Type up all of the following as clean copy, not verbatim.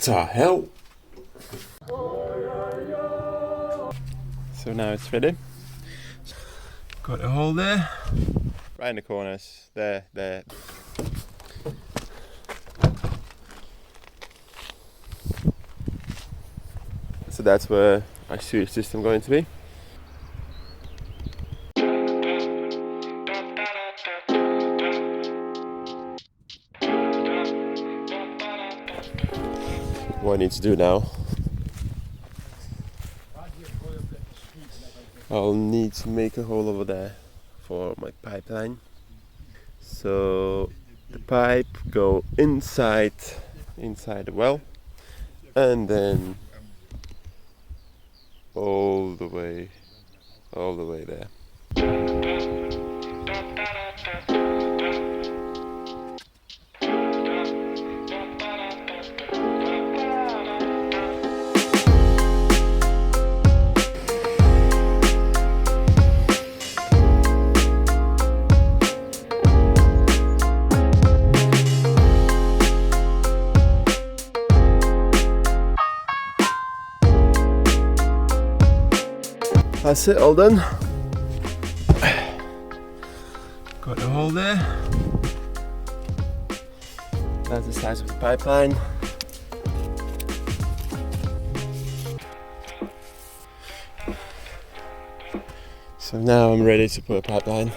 the hell? So now it's ready. Got a hole there. Right in the corners. There. So that's where our sewage system going to be. What I need to do now, I'll need to make a hole over there for my pipeline. So the pipe go inside the well, and then all the way there. That's it, all done. Got the hole there. That's the size of the pipeline. So now I'm ready to put a pipeline.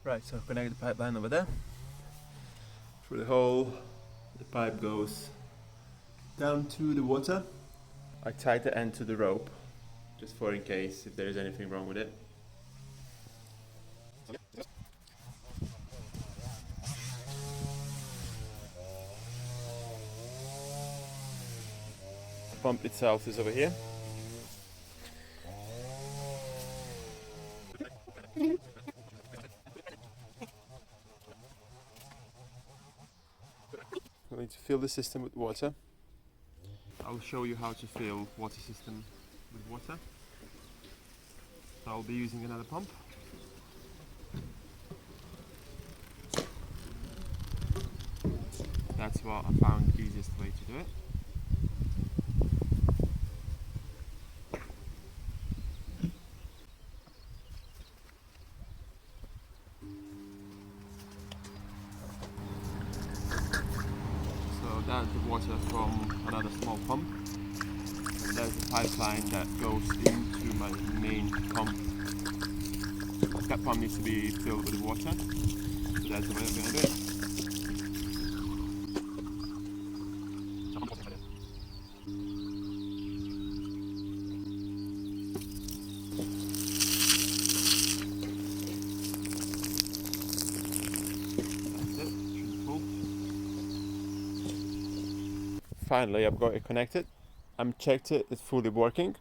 Right, so connect the pipeline over there. Through the hole, the pipe goes down to the water. I tied the end to the rope, just for in case if there is anything wrong with it. The pump itself is over here. We need to fill the system with water. I'll show you how to fill water system with water. So I'll be using another pump. That's what I found the easiest way to do it. That's the water from another small pump. There's the pipeline that goes into my main pump. That pump needs to be filled with water. So that's the way I'm going to do it. Finally, I've got it connected. I'm checked it, it's fully working.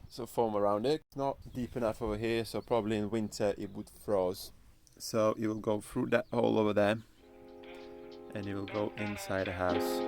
So foam around it. It's not deep enough over here, so probably in winter it would froze. So it will go through that hole over there and it will go inside the house.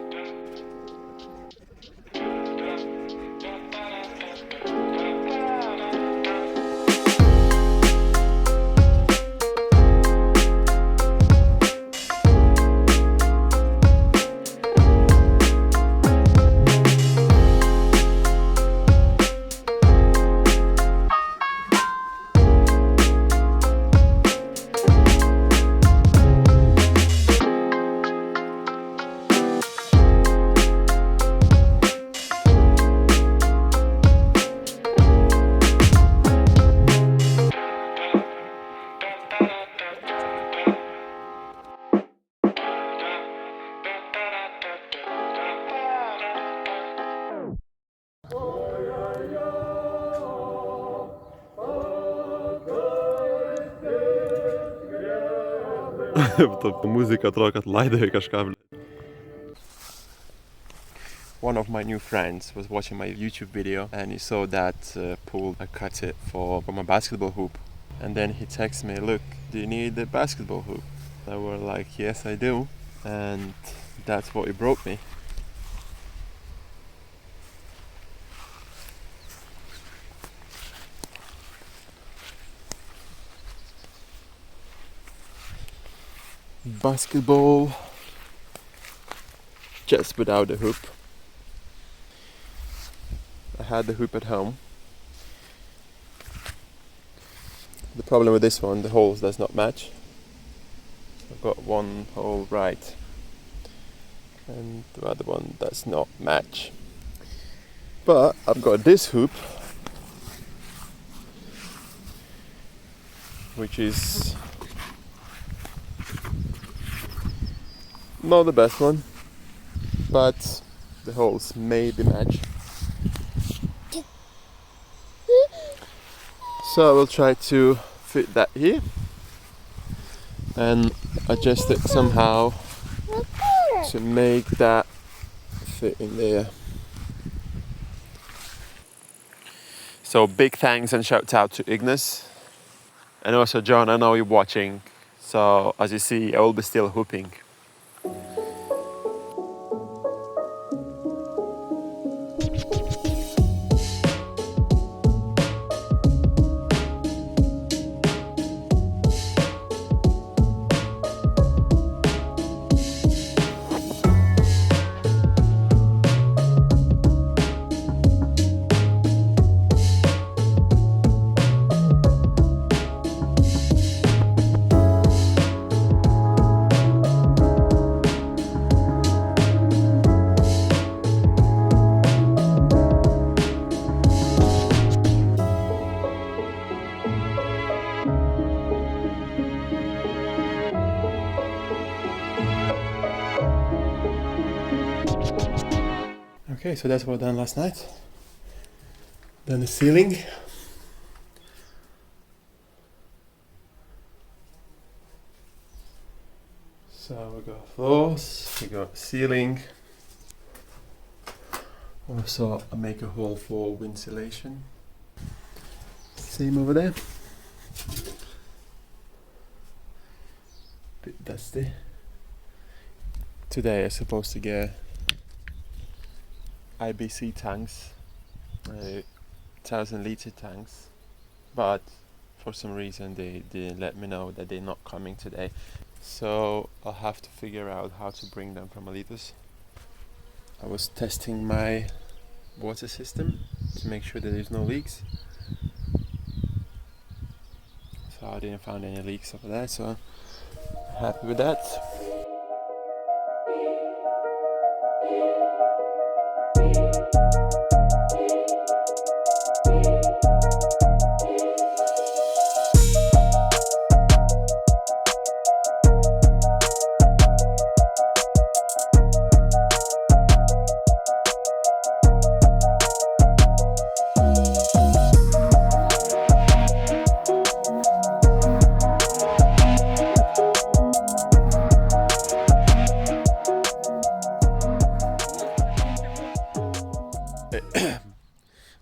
Muzika atrodo, kad laidoja kažką. One of my new friends was watching my YouTube video and he saw that pool. I cut it for my basketball hoop. And then he texted me, look, do you need a basketball hoop? I was like, yes, I do. And that's what he brought me. Basketball, just without the hoop. I had the hoop at home. The problem with this one, the holes does not match. I've got one hole right and the other one does not match. But I've got this hoop, which is not the best one, but the holes maybe match. So I will try to fit that here and adjust it somehow to make that fit in there. So big thanks and shout out to Ignis. And also John, I know you're watching. So as you see, I will be still hooping. Okay, so that's what I done last night. Then the ceiling. So we got floors, we got ceiling. Also I make a hole for ventilation. Same over there. Bit dusty. Today I'm supposed to get IBC tanks, 1,000-liter tanks, but for some reason they didn't let me know that they're not coming today. So I'll have to figure out how to bring them from Alitos. I was testing my water system to make sure that there's no leaks. So I didn't find any leaks over there, so I'm happy with that.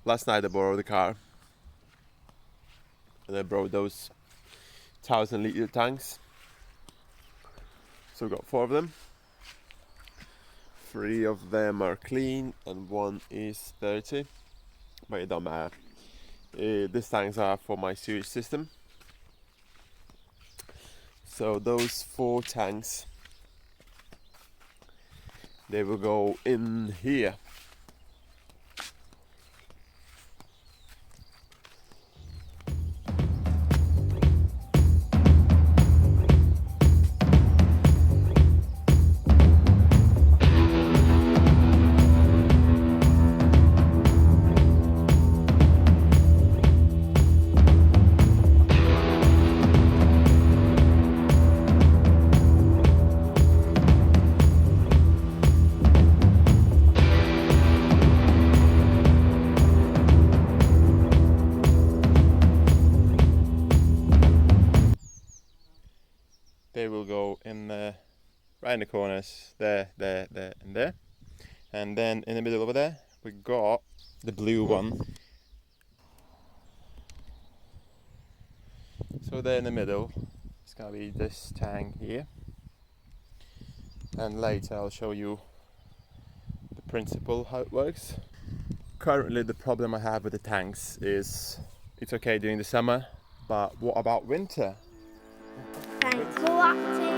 last night I borrowed the car and I brought those 1,000-litre tanks. So we got 4 of them. 3 of them are clean and 1 is dirty, but it don't matter. These tanks are for my sewage system. So those 4 tanks, they will go in here. They will go in right in the corners, there, and there. And then in the middle over there, we got the blue one. So there in the middle, it's gonna be this tank here. And later I'll show you the principle, how it works. Currently the problem I have with the tanks is it's okay during the summer, but what about winter? Thanks for watching.